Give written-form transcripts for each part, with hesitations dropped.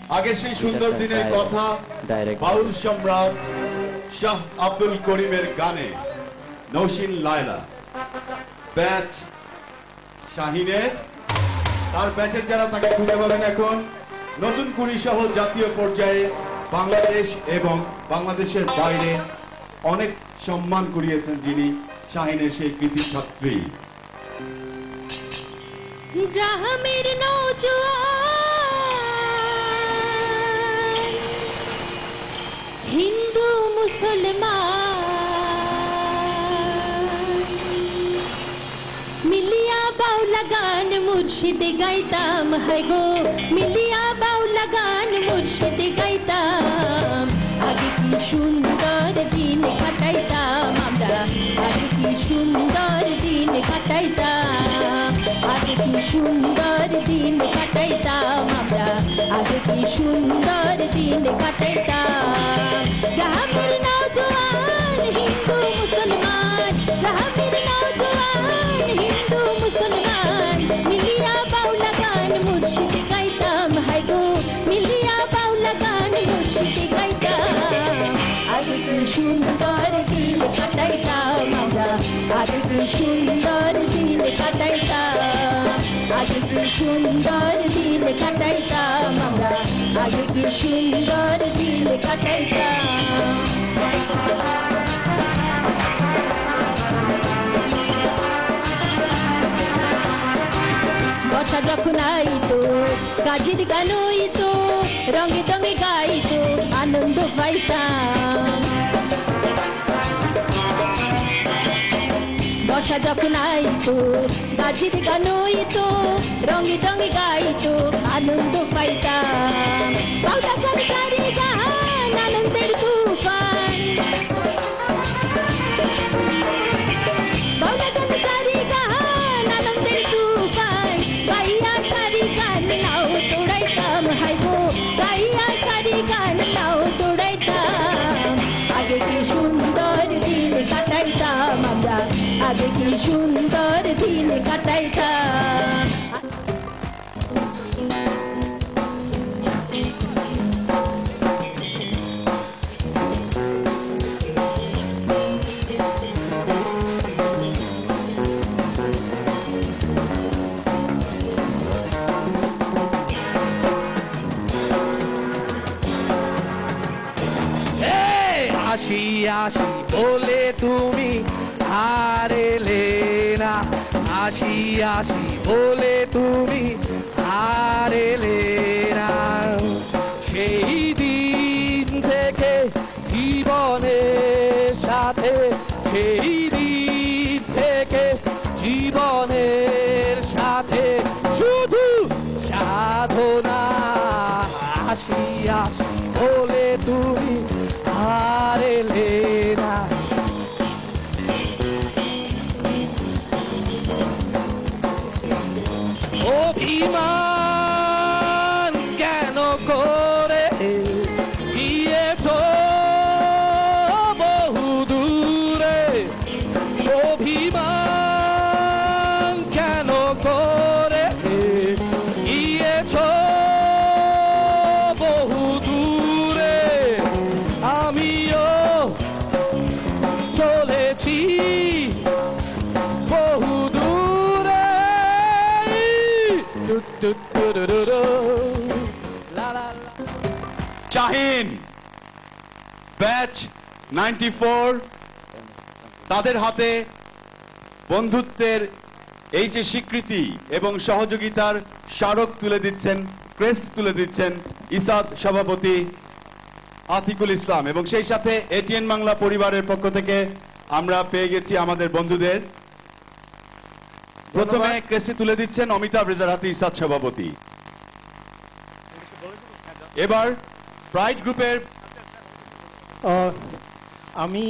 আগের সেই সুন্দর দিনের কথা বাউল সম্রাট শাহ আব্দুল করিমের গানে নৌশিন লায়লা ব্যাচ শাহিনের তার ব্যাচের যারা তাকে খুঁজে পাবেন এখন নতুন কুড়ি সহ জাতীয় পর্যায়ে বাংলাদেশ এবং বাংলাদেশের বাইরে অনেক সম্মান কুড়িয়েছেন যিনি শাহিনের সেই কৃতি ছাত্রী গ্রামের নওজোয়ান হিন্দু মুসলমান মিলিয়া বাউলা গান মুর্শিদে গাইতাম হায় গো মিলিয়া বাউলা গান মুর্শিদে গাইতাম আগে কি সুন্দর দিন কাটাইতাম আমরা আগে কি সুন্দর দিন কাটাইতাম আগে কি সুন্দর দিন কাটাইতাম আমরা আগে কি সুন্দর দিন কাটাইতাম গ্রামের নওজোয়ান হিন্দু মুসলমান গ্রামের নওজোয়ান হিন্দু মুসলমান মিলিয়া বাউলা গান মুর্শিদে গাইতাম হায় গো মিলিয়া বাউলা গান মুর্শিদে গাইতাম আগে কি সুন্দর দিন কাটাইতাম আমরা আগে কি সুন্দর দিন কাটাইতাম আগে কি সুন্দর দিন কাটাইতাম আমরা আগে কি সুন্দর দিন কাটাইতাম বর্ষা যখন আইতো গাজির গান হইতো রঙে রঙে গাইতো আনন্দ পাইতাম বর্ষা যখন আইতো গাজির গান হইতো রঙে রঙে গাইতো আনন্দ পাইতাম বাউলা গান চারি গান আনন্দের তুফান বাউলা গান চারি গান আনন্দের তুফান গাইয়া সারি গান নাও তোড়াইতাম হাই গো গাইয়া সারি গান নাও তোড়াইতাম আগে কি সুন্দর দিন কাটাইতাম আমরা আগে কি সুন্দর দিন কাটাইতাম আসি আসি বলে তুমি আর এলে না আসি আসি বলে তুমি আর এলে না সেই দিন থেকে জীবনের সাথে সেই দিন থেকে জীবনের সাথে শুধু সাধনা আসি আসি বলে তুমি আর এলে না অভিমান কেন করে গিয়েছ বহু দূরে অভিমান কেন করে গিয়েছ বহু দূরে আমিও চলেছি বহু দূরে শাহিন ব্যাচ 94 তাদের হাতে বন্ধুত্বের এই যে স্বীকৃতি এবং সহযোগিতার স্মারক তুলে দিচ্ছেন ক্রেস্ট তুলে দিচ্ছেন ইসাদ সভাপতি আতিকুল ইসলাম এবং সেই সাথে এটিএন বাংলা পরিবারের পক্ষ থেকে আমরা পেয়ে গেছি আমাদের বন্ধুদের প্রথমে ক্রেস্ট তুলে দিচ্ছেন অমিতাভ রেজার হাতে ইসাদ সভাপতি এবার প্রাইড গ্রুপের আমি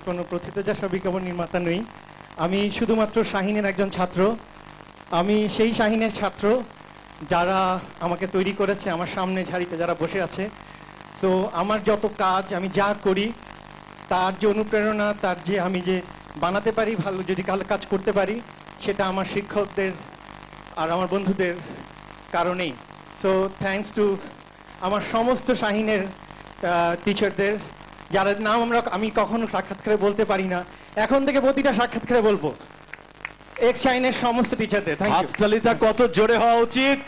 কোনো প্রথিতযশা বিজ্ঞাপন নির্মাতা নই আমি শুধুমাত্র শাহিনের একজন ছাত্র আমি সেই শাহিনের ছাত্র যারা আমাকে তৈরি করেছে আমার সামনে ঝাড়িতে যারা বসে আছে সো আমার যত কাজ আমি যা করি তার যে অনুপ্রেরণা তার যে আমি যে বানাতে পারি ভালো যদি কাজ করতে পারি সেটা আমার শিক্ষকদের আর আমার বন্ধুদের কারণেই সো থ্যাঙ্কস টু আমার সমস্ত শাহিনের টিচারদের, যারা নাম আমি কখনো সাক্ষাৎকারে বলতে পারি না, এখন থেকে প্রতিটা সাক্ষাৎকারে বলবো। এক্স শাহিনের সমস্ত টিচারদের থ্যাংক ইউ। হাততালিটা কত জোরে হওয়া উচিত।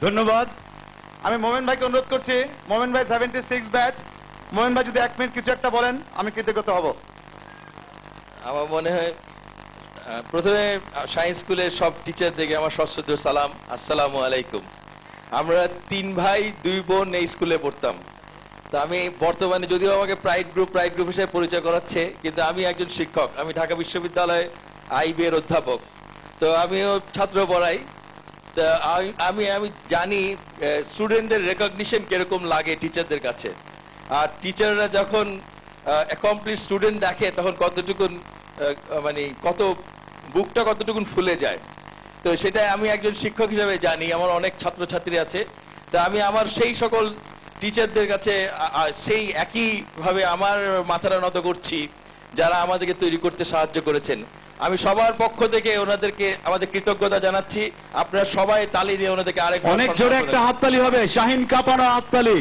ধন্যবাদ। আমি মোমেন ভাইকে অনুরোধ করছি, মোমেন ভাই 76 ব্যাচ, মোমেন ভাই যদি 1 মিনিট কিছু একটা বলেন আমি কৃতজ্ঞতা হব। আমার মনে হয় প্রথমে সায়েন্স স্কুলের সব টিচারদেরকে আমার সশ্রদ্ধ সালাম, আসসালামু আলাইকুম। আমরা 3 ভাই 2 বোন এই স্কুলে পড়তাম। তা আমি বর্তমানে, যদিও আমাকে প্রাইড গ্রুপ হিসেবে পরিচয় করাচ্ছে, কিন্তু আমি একজন শিক্ষক। আমি ঢাকা বিশ্ববিদ্যালয়ে আইবি এর অধ্যাপক। তো আমিও ছাত্র পড়াই। তা আমি জানি স্টুডেন্টদের রেকগনিশন কিরকম লাগে টিচারদের কাছে। আর টিচাররা যখন অ্যাকমপ্লিশ স্টুডেন্ট দেখে তখন কতটুকুন মানে বুকটা কতটুকুন ফুলে যায়। তো সেটা আমি একজন শিক্ষক হিসেবে জানি। আমার অনেক ছাত্রছাত্রী আছে। তা আমি আমার সেই সকল টিচারদের কাছে সেই একইভাবে আমার মাথাটা নত করছি যারা আমাদেরকে তৈরি করতে সাহায্য করেছেন। আমি সবার পক্ষ থেকে ওনাদেরকে আমাদের কৃতজ্ঞতা জানাচ্ছি। আপনারা সবাই তালি দিয়ে ওনাদেরকে আরেক অনেক জোরে একটা হাততালি হবে, শাহিন কাঁপানো হাততালি।